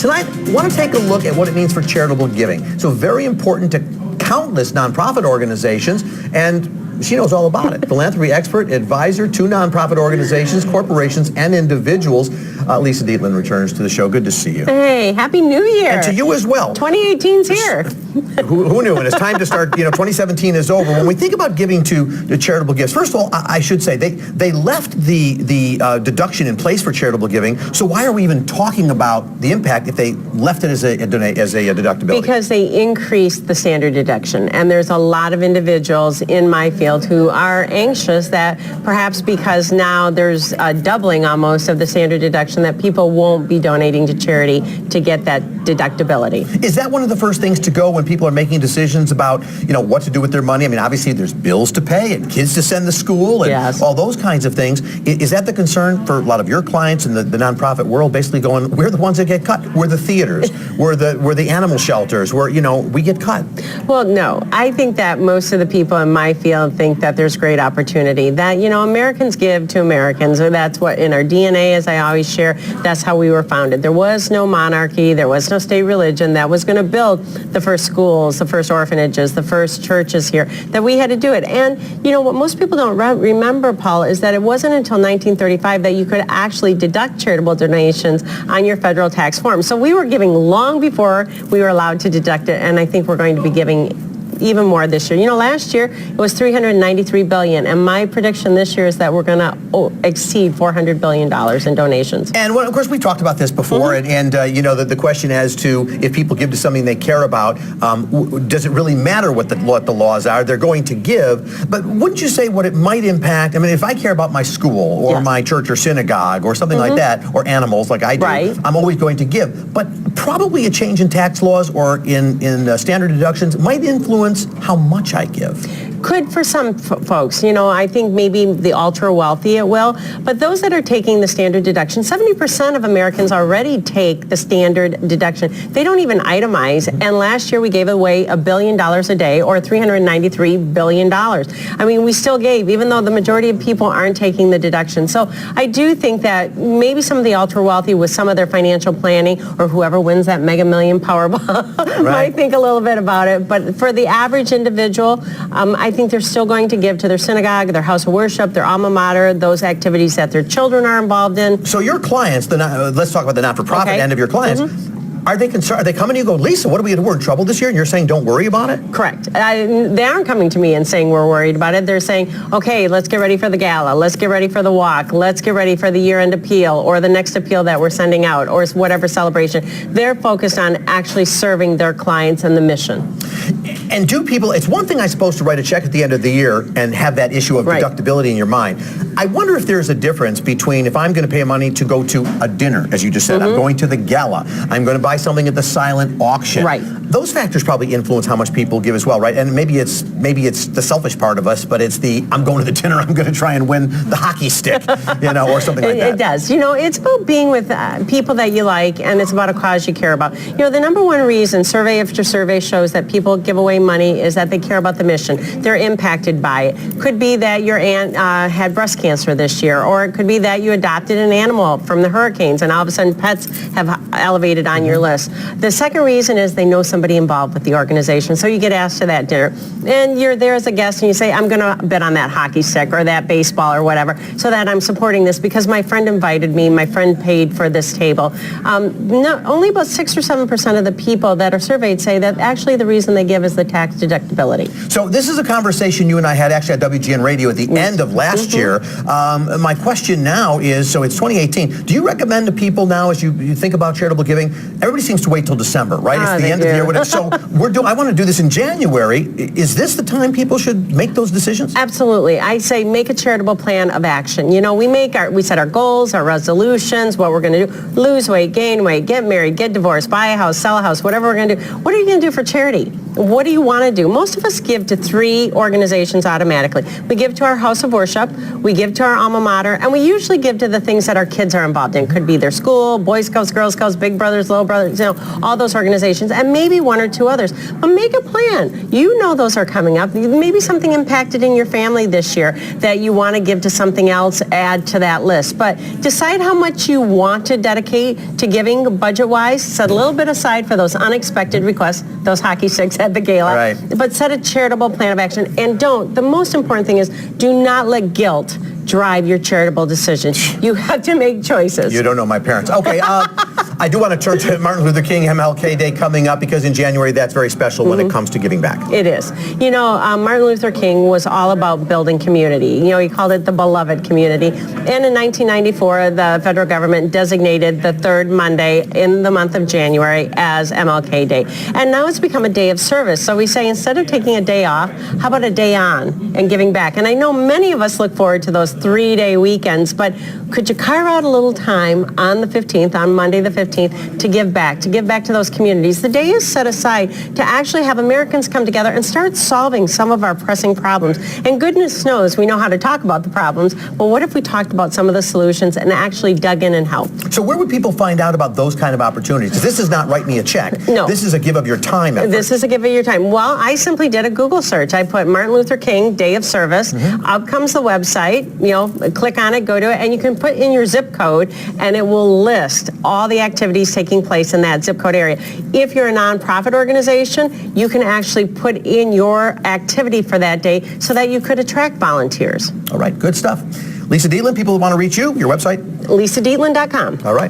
Tonight, I want to take a look at what it means for charitable giving. So very important to countless nonprofit organizations, and she knows all about it. Philanthropy expert, advisor to nonprofit organizations, corporations, and individuals. Lisa Dietlin returns to the show. Good to see you. Hey, Happy New Year. And to you as well. 2018's here. Who knew? And it's time to start, 2017 is over. When we think about giving to charitable gifts, first of all, I should say, they left the deduction in place for charitable giving, so why are we even talking about the impact if they left it as a deductibility? Because they increased the standard deduction, and there's a lot of individuals in my field who are anxious that perhaps because now there's a doubling almost of the standard deduction that people won't be donating to charity to get that deductibility. Is that one of the first things to go when people are making decisions about, what to do with their money? I mean, obviously there's bills to pay and kids to send to school and all those kinds of things. Is that the concern for a lot of your clients in the nonprofit world, basically going, we're the ones that get cut? We're the theaters, we're the animal shelters, we get cut. Well, no. I think that most of the people in my field think that there's great opportunity, that, Americans give to Americans, or that's what in our DNA, as I always share, that's how we were founded. There was no monarchy, there was no state religion that was going to build the first schools, the first orphanages, the first churches here, that we had to do it. And, what most people don't remember, Paul, is that it wasn't until 1935 that you could actually deduct charitable donations on your federal tax form. So we were giving long before we were allowed to deduct it, and I think we're going to be giving even more this year. Last year it was $393 billion, and my prediction this year is that we're going to exceed $400 billion in donations. And of course, we talked about this before, and the question as to if people give to something they care about, does it really matter what the laws are? They're going to give, but wouldn't you say what it might impact? I mean, if I care about my school or my church or synagogue or something like that, or animals like I do, I'm always going to give. But probably a change in tax laws or in standard deductions might influence how much I give. Could for some folks, I think maybe the ultra wealthy it will, but those that are taking the standard deduction, 70% of Americans already take the standard deduction. They don't even itemize, and last year we gave away $1 billion a day, or $393 billion. I mean, we still gave, even though the majority of people aren't taking the deduction. So I do think that maybe some of the ultra wealthy with some of their financial planning, or whoever wins that Mega Million Powerball might think a little bit about it, but for the average individual, I think they're still going to give to their synagogue, their house of worship, their alma mater, those activities that their children are involved in. So your clients, let's talk about the not-for-profit end of your clients. Are they concerned? Are they coming to you and go, Lisa, what do we do? We're in trouble this year, and you're saying don't worry about it? Correct. They aren't coming to me and saying we're worried about it. They're saying, okay, let's get ready for the gala. Let's get ready for the walk. Let's get ready for the year-end appeal or the next appeal that we're sending out or whatever celebration. They're focused on actually serving their clients and the mission. And do people, it's one thing, I suppose, to write a check at the end of the year and have that issue of deductibility in your mind. I wonder if there's a difference between if I'm going to pay money to go to a dinner, as you just said, I'm going to the gala, I'm going to buy something at the silent auction. Those factors probably influence how much people give as well, right? And maybe it's the selfish part of us, but it's the I'm going to the dinner, I'm going to try and win the hockey stick, or something like that. It does. It's about being with people that you like, and it's about a cause you care about. The number one reason survey after survey shows that people give away money is that they care about the mission. They're impacted by it. Could be that your aunt had breast cancer this year, or it could be that you adopted an animal from the hurricanes, and all of a sudden pets have elevated on your list. The second reason is they know somebody involved with the organization, so you get asked to that dinner, and you're there as a guest, and you say, I'm going to bet on that hockey stick or that baseball or whatever, so that I'm supporting this because my friend invited me, my friend paid for this table. Only about 6 or 7% of the people that are surveyed say that actually the reason they give is the tax deductibility. So this is a conversation you and I had actually at WGN Radio at the end of last year. My question now is, so it's 2018, do you recommend to people now as you think about charitable giving, everybody seems to wait till December, right? It's the end of the year. So I want to do this in January. Is this the time people should make those decisions? Absolutely. I say make a charitable plan of action. We set our goals, our resolutions, what we're going to do, lose weight, gain weight, get married, get divorced, buy a house, sell a house, whatever we're going to do. What are you going to do for charity? What do you want to do? Most of us give to 3 organizations automatically. We give to our house of worship, we give to our alma mater, and we usually give to the things that our kids are involved in. Could be their school, Boy Scouts, Girl Scouts, Big Brothers, Little Brothers, all those organizations, and maybe 1 or 2 others. But make a plan. You know those are coming up. Maybe something impacted in your family this year that you want to give to something else, add to that list. But decide how much you want to dedicate to giving budget-wise. Set a little bit aside for those unexpected requests, those hockey sticks at the gala. Right. But set a charitable plan of action. And the most important thing is, do not let guilt drive your charitable decisions. You have to make choices. You don't know my parents. Okay, I do want to turn to Martin Luther King MLK Day coming up, because in January that's very special when it comes to giving back. It is. Martin Luther King was all about building community. He called it the beloved community. And in 1994, the federal government designated the 3rd Monday in the month of January as MLK Day. And now it's become a day of service. So we say, instead of taking a day off, how about a day on and giving back? And I know many of us look forward to those 3-day weekends, but could you carve out a little time on the 15th, on Monday the 15th, to give back to those communities? The day is set aside to actually have Americans come together and start solving some of our pressing problems. And goodness knows we know how to talk about the problems, but what if we talked about some of the solutions and actually dug in and helped? So where would people find out about those kind of opportunities? 'Cause this is not write me a check. No. This is a give of your time effort. This is a give of your time. Well, I simply did a Google search. I put Martin Luther King Day of Service. Out comes the website. Click on it, go to it, and you can put in your zip code, and it will list all the activities taking place in that zip code area. If you're a nonprofit organization, you can actually put in your activity for that day so that you could attract volunteers. All right, good stuff. Lisa Dietlin, people who want to reach you, your website? LisaDietlin.com. All right.